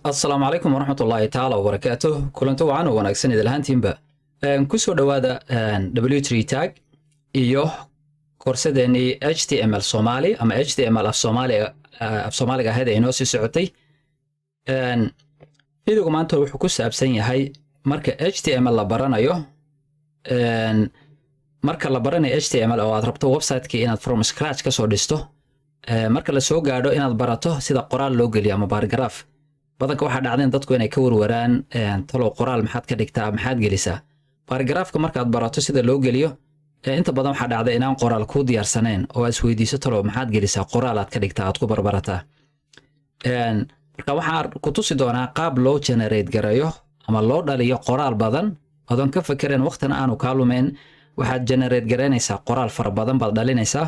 السلام عليكم ورحمة الله تعالى وبركاته. كلنتو وعنا وناكسن إذا لهان تيمبا كسو دوادا W3 tag iyo korsadeni HTML Somali ama HTML af Soomaaliga ahayd ay noo sii socotay. Fiidigu maanta wuxuu ku saabsan yahay marka HTML la baranayo. Marka la baranayo HTML oo aad rabto website-ka inaad from scratch ka soo dhisto, marka la soo gaadho inaad barato sida qoraal loo geliyo ama paragraph. badanka waxa dhacday dadku inay ka warwaraan talo qoraal maxaad ka dhigtaa maxaad gelisaa. Paragraphka markaad barato sida loo geliyo, inta badan waxa dhacday inaan qoraal ku diyaarsaneen oo is weydiiso talo maxaad gelisaa qoraal aad ka dhigtaa aad ku barbarataa. Marka waxaan ku tusi doonaa qaab loo generate garayo ama loo dhaliyo qoraal badan adoon ka fakirin waqtina aanu ka lumeyn. waxaad generate garanaysaa qoraal fara badan baad dhalinaysaa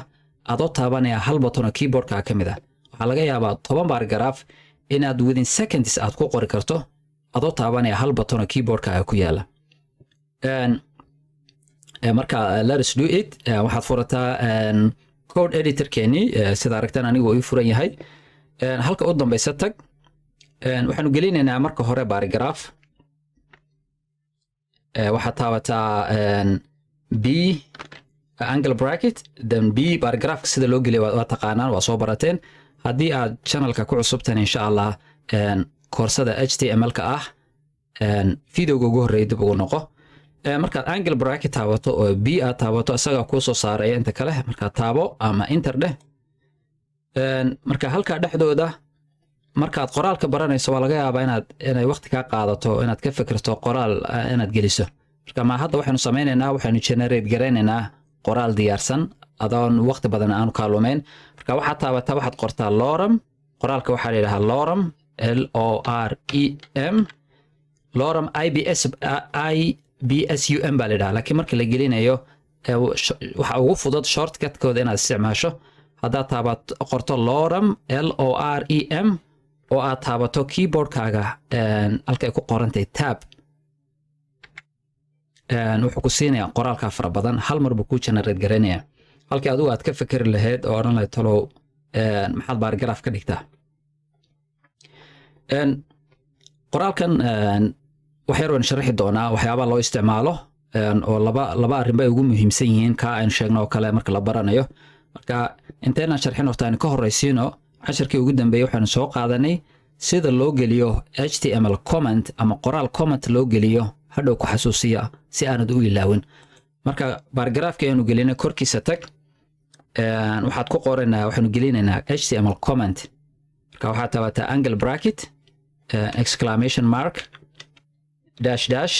adoo taabanaya hal button oo keyboardka ka mid ah. Waxa laga yaabaa 10 paragraph inaad within seconds aad ku qori karto adoo taabanaya hal button oo keyboardka ku yaala. Marka let's do it. waxaad furataa code editor keeni sida aragtaan anigu uu furan yahay. halka u dambaysa tag. waxaanu gelinaynaa marka hore paragraph. waxaad taabataa B angle bracket then B paragraph sida loo geliyo waa taqaanaan waa soo barateen. haddii aad channelka ku cusubtaan insha Allah koorsada HTML-ka ah videoga ugu horeeyay dib ugu noqo. markaad angle bracket taabato oo B aad taabato asaga ku soo saaraya inta kale marka taabo ama enter dheh. marka halka dhexdooda markaad qoraalka baranayso waa laga yaabaa inay waqti ka qaadato inaad ka fikirto qoraal inaad geliso. marka ma hadda waxaanu sameynaynaa waxaanu generate gareynaynaa qoraal diyaarsan adoon waqti badan aanu ka lumeyn. marka waxaad taabataa waxaad qortaa lorem. qoraalka waxaa la yiraahdaa lorem LOREM lorem IBSUM baa la yiraahdaa. laakiin marka la gelinayo waxa ugu fudud shortcut-kooda inaad isticmaasho. haddaad taabato qorto lorem LOREM oo aad taabato keyboardkaaga halkay ku qorantay tab, wuxuu ku siinayaa qoraalka fara badan hal mar buu ku generate gareynayaa halkii adigu aad ka fikir lahayd oo oran lahayd talo maxaad paragraph ka dhigtaa. qoraalkan wax yar oo sharxi doonaa waxyaabaha loo isticmaalo oo laba arrin bay ugu muhiimsan yihiin ka aan sheegno oo kale marka la baranayo. marka intayna sharxin horta aan ka horeysiino casharkii ugu dambeeyay waxaan soo qaadanay sida loo geliyo HTML comment ama qoraal comment loo geliyo hadhow ku xasuusiya si aanad u ilaawin. marka paragraphka aanu gelinay korkiisa tag. waxaad ku qoranaa waxaanu gelinaynaa HTML comment. marka waxaad taabataa angle bracket exclamation mark dash dash.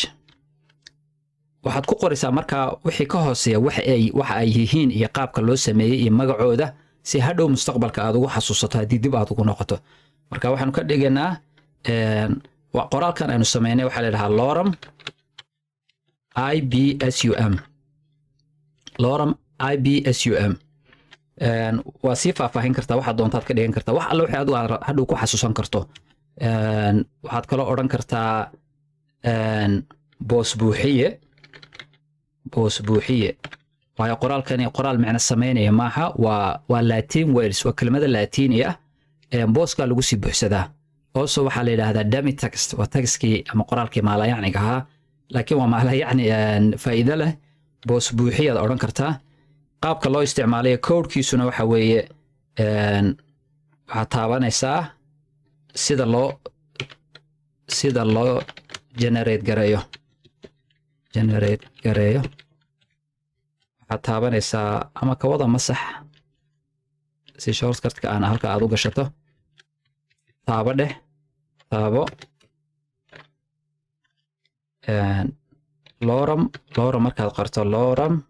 waxaad ku qoraysaa marka wixii ka hooseeya waxa ay yihiin iyo qaabka loo sameeyay iyo magacooda si hadhow mustaqbalka aad ugu xasuusato haddii dib aad ugu noqoto. marka waxaanu ka dhiganaa qoraalkan aanu sameynay waxaa la yidhahaa lorem IBSUM lorem IBSUM. waa sii faahfaahin kartaa waxaad doontaad ka dhigan kartaa wax alle wixii aad hadhow ku xasuusan karto. waxaad kaloo odhan kartaa boos buuxiye waayo qoraalkani qoraal macna sameynaya maaha waa Latin words waa kelmada Laatiini ah booska lagu sii buuxsadaa. also waxaa la yiraahdaa dummy text waa textkii ama qoraalkii maalayacniga ahaa laakiin waa maalayacni faa'iido leh. boos buuxiyaad odhan kartaa. qaabka loo isticmaalayo codekiisuna waxa weeye waxaad taabanaysaa sida loo generate gareeyo waxaad taabanaysaa ama kawada masax si shortcut-ka aan halka aad u gashato taabo dheh taabo lorem markaad qorto lorem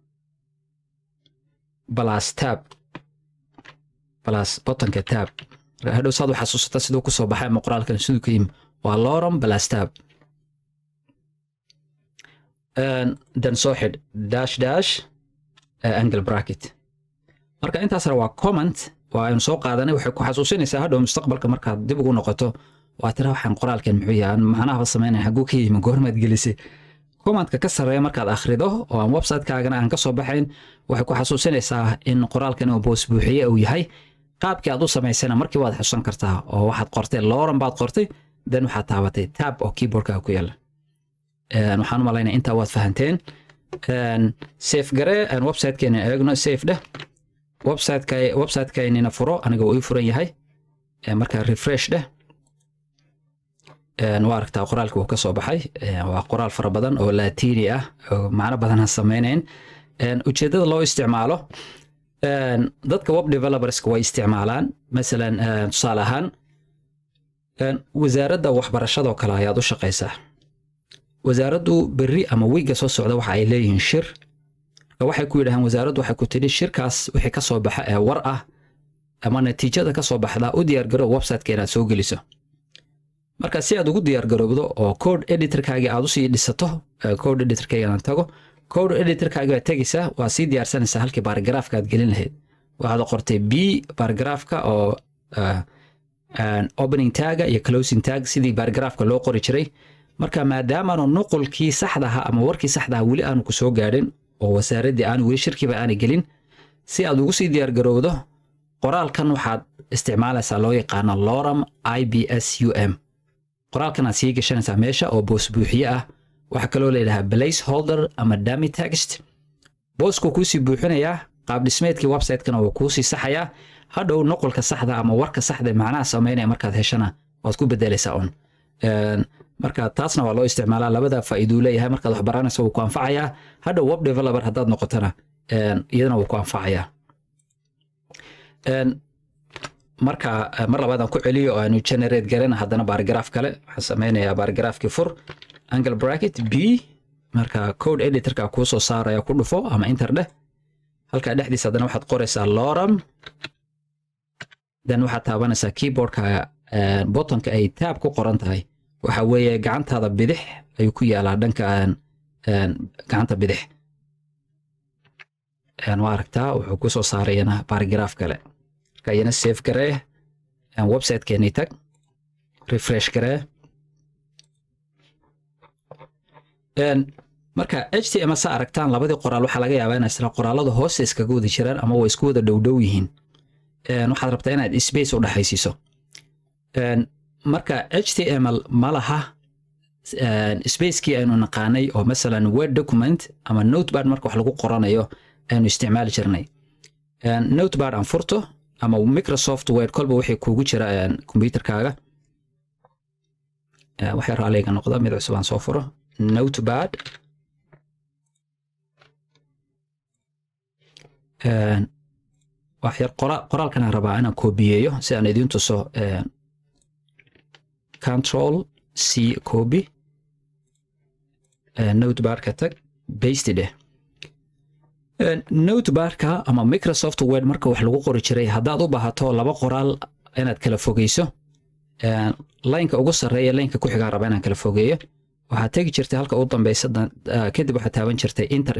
plus tab plus buttonka tab hadhow saad u xasuusata siduu ku soo baxay ama qoraalkan siduu ka yimi waa lorem plus tab. then soo xidh dash dash angle bracket. marka intaasna waa comment waa aynu soo qaadanay waxay ku xasuusinaysaa hadhow mustaqbalka markaad dib ugu noqoto waa tira waxaan qoraalkan muxuu yahay macnaha sameynay xaguu ka yimi goormaad gelisay. commentka ka sareeya markaad akhrido oo aan website-kaagana aan ka soo baxayn waxay ku xasuusinaysaa in qoraalkan uu boos buuxiye uu yahay qaabkii aad u samaysana markii waad xusan kartaa oo waxaad qortay lorem baad qortay then waxaad taabatay tab oo keyboardka ku yaala waxaan u malaynaa intaa waad fahanteen save garee website-keena eegno save dheh website-keena furo aniga uu ii furan yahay marka refresh dheh waa aragtaa qoraalka uu ka soo baxay waa qoraal fara badan oo laatiini ah oo macno badan aan samaynayn ujeedada loo isticmaalo dadka web developers way isticmaalaan masalan tusaale ahaan wasaaradda waxbarashada oo kale ayaad u shaqaysaa wasaaraddu berri ama wiiga soo socda waxa ay leeyihiin shir waxay ku yidhahdeen wasaaraddu waxay ku tidhi shirkaas wixii ka soo baxa ee war ah ama natiijada ka soo baxda u diyaargarow website-keena aad soo geliso marka si aad ugu diyaargarowdo oo code editor-kaaga aad u sii dhisato code editor-kaaga aan tago code editor-kaaga aad tegaysaa waa sii diyaarsanaysaa halkii paragraph-ka aad gelin lahayd waxaad qortay b paragraph-ka oo opening tag iyo closing tag sidii paragraph-ka loo qori jiray marka maadaama aanu nuqulkii saxda ah ama warkii saxda ah weli aanu ku soo gaadhin oo wasaaraddii aan weli shirkiba aan gelin si aad ugu sii diyaargarowdo qoraalkan waxaad isticmaalaysaa loo yaqaano lorem IBSUM qoraalkan aad sii gashanaysaa meesha oo boos buuxiye ah waxaa kaloo leedahay placeholder ama dummy text boosku kuu sii buuxinayaa qaab dhismeedkii website-kana wuu kuu sii saxayaa hadhow nuqulka saxda ama warka saxda macnaha samaynaya markaad heshana waad ku bedelaysaa un marka taasna waa loo isticmaalaa labada faa'iiduu leeyahay markaad wax baranayso wuu ku anfacayaa hadhow web developer haddaad noqotona iyadana wuu ku anfacayaa marka mar labaad aan ku celiyo oo aanu generate garana haddana paragraph kale waxaan samaynayaa paragraphkii fur angle bracket b marka code editor-ka kuu soo saaraya ku dhufo ama enter dheh halkaa dhexdiisa haddana waxaad qoraysaa lorem then waxaad taabanaysaa keyboardka buttonka ay tab ku qoran tahay waxa weeye gacantaada bidix ayuu ku yaalaa dhanka gacanta bidix waa aragtaa wuxuu ku soo saarayana paragraph kale marka iyana save garee website-keenii tag refresh garee marka HTML sa aragtaan labadii qoraal waxaa laga yaabaa inay isla qoraalada hoose iskaga wada jiraan ama way isku wada dhow yihiin waxaad rabtaa inaad space u dhaxaysiiso marka HTML ma laha spacekii aynu naqaanay oo masalan word document ama notepad marka wax lagu qoranayo aynu isticmaali jirnay notepad aan furto ama Microsoft Word kolba wixii kuugu jira computerkaaga waxay raaliga noqda mid cusub aan soo furo notepad wax yar qoraalkan aan rabaa inaan koobiyeeyo si aan idin tuso control C copy notepad-ka tag paste dheh notepad-ka ama Microsoft Word marka wax lagu qori jiray haddaad u baahato laba qoraal inaad kala fogeyso line-ka ugu sarreeya line-ka ku xigaa raba inaan kala fogeeyo waxaad tegi jirtay halka ugu dambeysa kadib waxaad taaban jirtay enter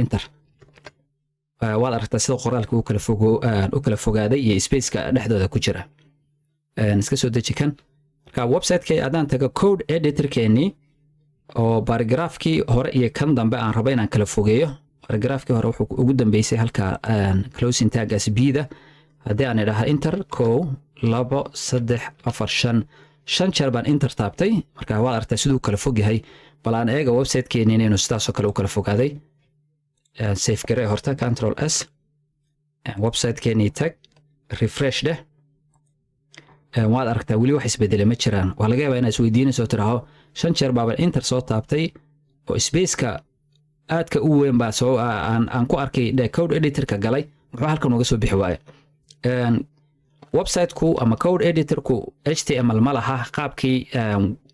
waad aragtaa sida qoraalka u kala fogaaday iyo space-ka dhexdooda ku jira iska soo deji kan marka website-ka haddaan tago code editor-keenii oo paragraph-kii hore iyo kan dambe aan raba inaan kala fogeeyo paragraph-kii hore wuxuu ugu dambeysay halka closing tag-gaas b-da haddii aan idhaha enter 1 2 3 4 5 jeer baan enter taabtay marka waad aragtaa siduu kala fog yahay bal aan eega website-keenii inuu sidaasoo kale u kala fogaaday save garee horta control S website-keenii tag refresh dheh waad aragtaa weli wax isbedelay ma jiraan waa laga yaabaa inaad isweydiinayso tiraho 5 jeer baaban enter soo taabtay oo space-ka aadka u weyn baa soo aan ku arkay code editor-ka galay wuxuu halkan uga soo bixi waaye website-ku ama code editor-ku HTML ma laha qaabkii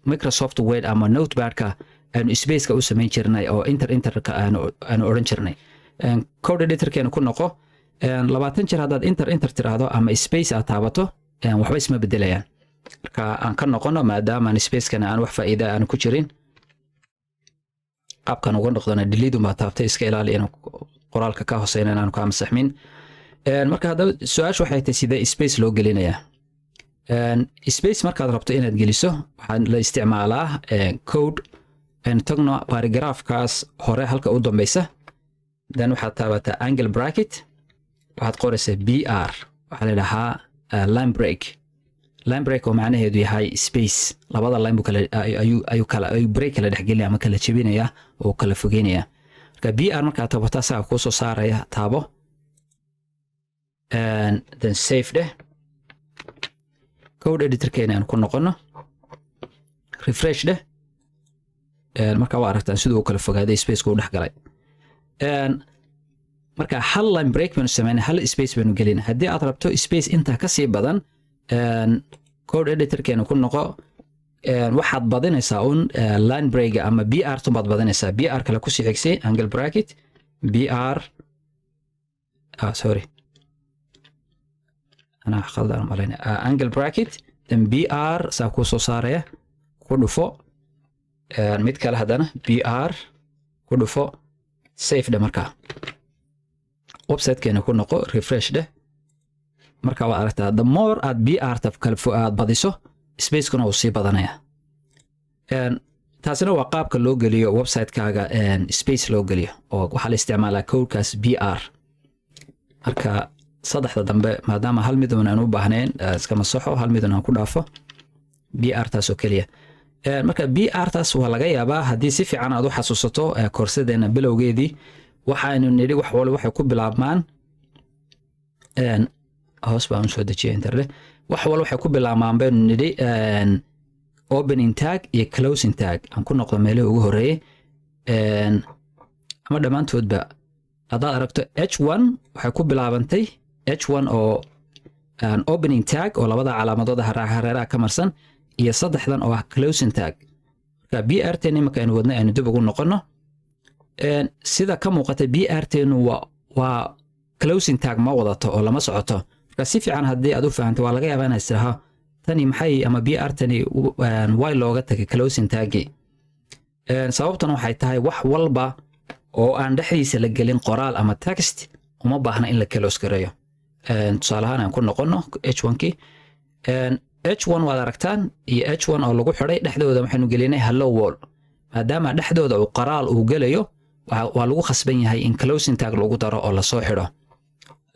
Microsoft Word ama Notepad-ka aanu space-ka u samayn jirnay oo enter-ka aanu odhan jirnay code editor-keena ku noqo 20 jeer haddaad enter tiraahdo ama space aad taabato waxba isma bedelayaan marka aan ka noqono maadaama space-kana aan wax faa'iido aan ku jirin qaabkan uga noqdona delete uma taabtay iska ilaali inuu qoraalka ka hooseeyo inaan ku amsaxmin marka hadda su'aashu waxay tahay sidee space loo gelinayaa space markaad rabto inaad geliso waxaa la isticmaalaa code tagno paragraph-kaas hore halka u dambeysa then waxaad taabataa angle bracket waxaad qoraysaa BR waxaa la dhahaa line break line break oo macnaheedu yahay space labada line buu kala ayuu break kala dhexgelinaya ama kala jebinaya oo kala fogeynaya marka br marka taabata saa ku soo saaraya taabo and then save dheh code editor-keena aan ku noqono refresh dheh marka waa aragtaan sidoo kala fogaaday space ku dhex galay marka hal line break banu sameynaa hal space banu gelin haddii aad rabto space inta ka sii badan code editor-keena ku noqo waxaad badinaysaa un line break ama br tubaad badinaysaa br kale ku sii xigsay angle bracket br sorry أنا خلدا مالين angle bracket then br saa ku soo saaraya ku dhufo mid kale hadana br ku dhufo save dhe markaa website-keena ku noqo refresh dheh marka waa aragtaa the more aad br tab kale aad badiso space-kuna uu sii badanaya taasina waa qaabka loo geliyo website-kaaga space loo geliyo oo waxaa la isticmaalaa codekaas br marka saddexda dambe maadaama hal mid aan u baahnayn iska masaxo hal mid aan ku dhaafo br taas oo kaliya marka br taas waa laga yaabaa haddii si fiican aad u xasuusato koorsadeena bilowgeedii waxaanu nidhi wax walba waxay ku bilaabmaan hoos baan soo dejiyay internet wax walba waxay ku bilaabmaan baynu nidhi opening tag iyo closing tag aan ku noqdo meelaha ugu horeeyay ama dhammaantoodba haddaad aragto h1 waxay ku bilaabantay h1 oo opening tag oo labada calaamadood hareeraha ka marsan iyo saddexdan oo ah closing tag marka br-teena marka aynu wadna aynu dib ugu noqono sida ka muuqata br-teenu waa closing tag ma wadato oo lama socoto marka si fiican haddii aad u fahanto waa laga yaabaa inaad tiraahdo tani maxay ama br-tani way looga tagay closing tagi sababtuna waxay tahay wax walba oo aan dhexdiisa la gelin qoraal ama text uma baahna in la close gareeyo tusaale ahaan aan ku noqono h1-kii h1 waad aragtaan iyo h1 oo lagu xidhay dhexdooda waxaynu gelinay hello world maadaama dhexdooda uu qoraal uu gelayo waa lagu khasban yahay in closing tag lagu daro oo lasoo xidho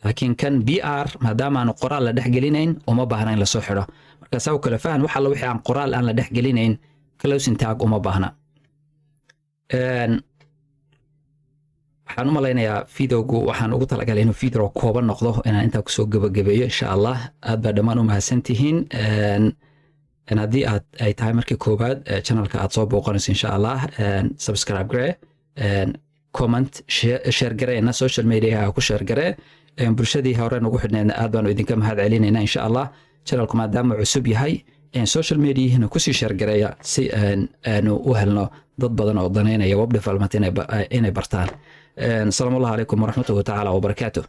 laakiin kan br maadaama aanu qoraal la dhex gelinayn uma baahna in lasoo xidho marka saa u kala fahan waxa la wixii aan qoraal aan la dhex gelinayn closing tag uma baahna waxaan u malaynayaa videogu waxaan ugu talagalay inuu video kooban noqdo inaan intaa kusoo gabagabeeyo insha allah aad baa dhammaan u mahadsantihiin haddii ay tahay markii koowaad channelka aad soo booqanayso insha allah subscribe garee comment share gareena social media ku share garee bulshadii hore nagu xidhneedna aad baanu idinka mahad celinaynaa insha allah channelku maadaama cusub yahay social mediahina kusii share gareeya si aanu u helno dad badan oo daneynaya web development inay bartaan السلام الله عليكم ورحمة الله تعالى وبركاته.